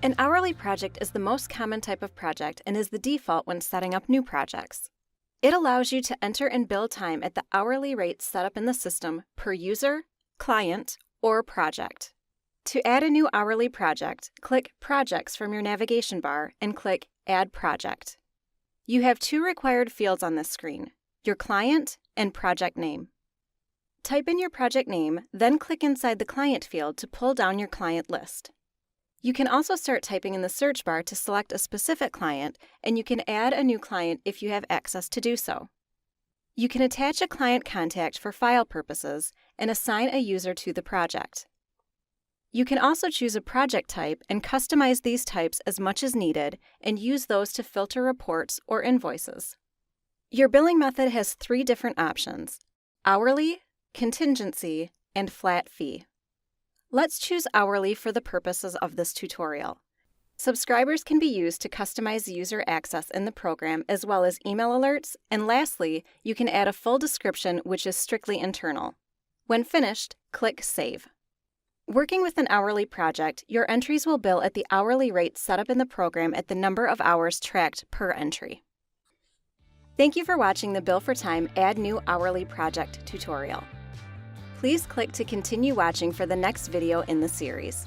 An hourly project is the most common type of project and is the default when setting up new projects. It allows you to enter and bill time at the hourly rate set up in the system per user, client, or project. To add a new hourly project, click Projects from your navigation bar and click Add Project. You have two required fields on this screen, your client and project name. Type in your project name, then click inside the client field to pull down your client list. You can also start typing in the search bar to select a specific client, and you can add a new client if you have access to do so. You can attach a client contact for file purposes and assign a user to the project. You can also choose a project type and customize these types as much as needed and use those to filter reports or invoices. Your billing method has 3 different options: hourly, contingency, and flat fee. Let's choose hourly for the purposes of this tutorial. Subscribers can be used to customize user access in the program as well as email alerts, and lastly, you can add a full description which is strictly internal. When finished, click Save. Working with an hourly project, your entries will bill at the hourly rate set up in the program at the number of hours tracked per entry. Thank you for watching the Bill4Time Add New Hourly Project tutorial. Please click to continue watching for the next video in the series.